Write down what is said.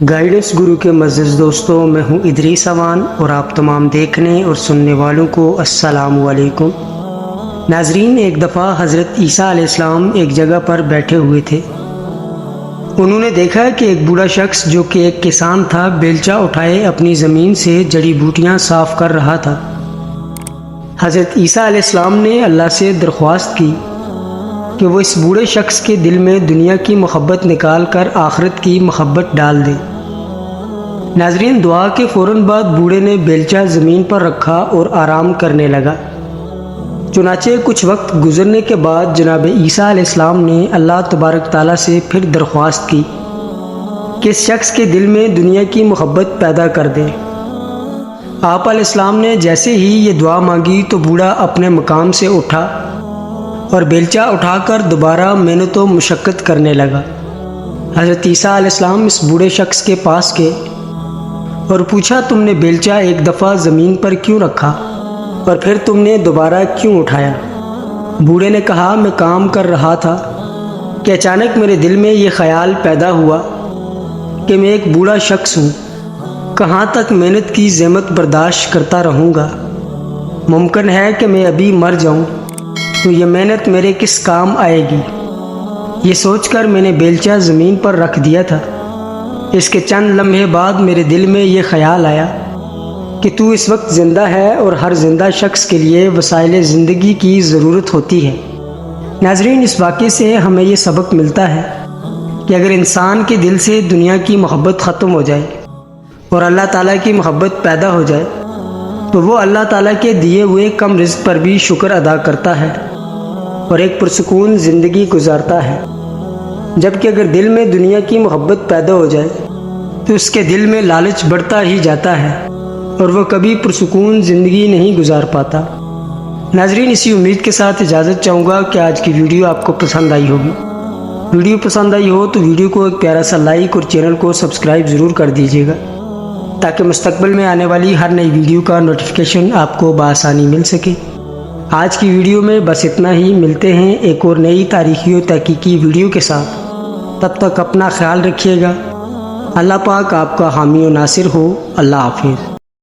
Guidance گرو کے معزز دوستوں، میں ہوں ادریس اوان اور آپ تمام دیکھنے اور سننے والوں کو السلام علیکم۔ ناظرین، ایک دفعہ حضرت عیسیٰ علیہ السلام ایک جگہ پر بیٹھے ہوئے تھے۔ انہوں نے دیکھا کہ ایک بوڑھا شخص جو کہ ایک کسان تھا، بیلچہ اٹھائے اپنی زمین سے جڑی بوٹیاں صاف کر رہا تھا۔ حضرت عیسیٰ علیہ السلام نے اللہ سے درخواست کی کہ وہ اس بوڑھے شخص کے دل میں دنیا کی محبت نکال کر آخرت کی محبت ڈال دے۔ ناظرین، دعا کے فوراً بعد بوڑھے نے بیلچہ زمین پر رکھا اور آرام کرنے لگا۔ چنانچہ کچھ وقت گزرنے کے بعد جناب عیسیٰ علیہ السلام نے اللہ تبارک تعالیٰ سے پھر درخواست کی کہ اس شخص کے دل میں دنیا کی محبت پیدا کر دے۔ آپ علیہ السلام نے جیسے ہی یہ دعا مانگی تو بوڑھا اپنے مقام سے اٹھا اور بیلچہ اٹھا کر دوبارہ محنت و مشقت کرنے لگا۔ حضرت عیسیٰ علیہ السلام اس بوڑھے شخص کے پاس گئے اور پوچھا، تم نے بیلچہ ایک دفعہ زمین پر کیوں رکھا اور پھر تم نے دوبارہ کیوں اٹھایا؟ بوڑھے نے کہا، میں کام کر رہا تھا کہ اچانک میرے دل میں یہ خیال پیدا ہوا کہ میں ایک بوڑھا شخص ہوں، کہاں تک محنت کی زحمت برداشت کرتا رہوں گا؟ ممکن ہے کہ میں ابھی مر جاؤں تو یہ محنت میرے کس کام آئے گی؟ یہ سوچ کر میں نے بیلچہ زمین پر رکھ دیا تھا۔ اس کے چند لمحے بعد میرے دل میں یہ خیال آیا کہ تو اس وقت زندہ ہے اور ہر زندہ شخص کے لیے وسائل زندگی کی ضرورت ہوتی ہے۔ ناظرین، اس واقعے سے ہمیں یہ سبق ملتا ہے کہ اگر انسان کے دل سے دنیا کی محبت ختم ہو جائے اور اللہ تعالیٰ کی محبت پیدا ہو جائے تو وہ اللہ تعالیٰ کے دیے ہوئے کم رزق پر بھی شکر ادا کرتا ہے اور ایک پرسکون زندگی گزارتا ہے، جبکہ اگر دل میں دنیا کی محبت پیدا ہو جائے تو اس کے دل میں لالچ بڑھتا ہی جاتا ہے اور وہ کبھی پرسکون زندگی نہیں گزار پاتا۔ ناظرین، اسی امید کے ساتھ اجازت چاہوں گا کہ آج کی ویڈیو آپ کو پسند آئی ہوگی۔ ویڈیو پسند آئی ہو تو ویڈیو کو ایک پیارا سا لائک اور چینل کو سبسکرائب ضرور کر دیجیے گا تاکہ مستقبل میں آنے والی ہر نئی ویڈیو کا نوٹیفیکیشن آپ کو بآسانی مل سکے۔ آج کی ویڈیو میں بس اتنا ہی، ملتے ہیں ایک اور نئی تاریخی و تحقیقی ویڈیو کے ساتھ۔ تب تک اپنا خیال رکھیے گا۔ اللہ پاک آپ کا حامی و ناصر ہو۔ اللہ حافظ۔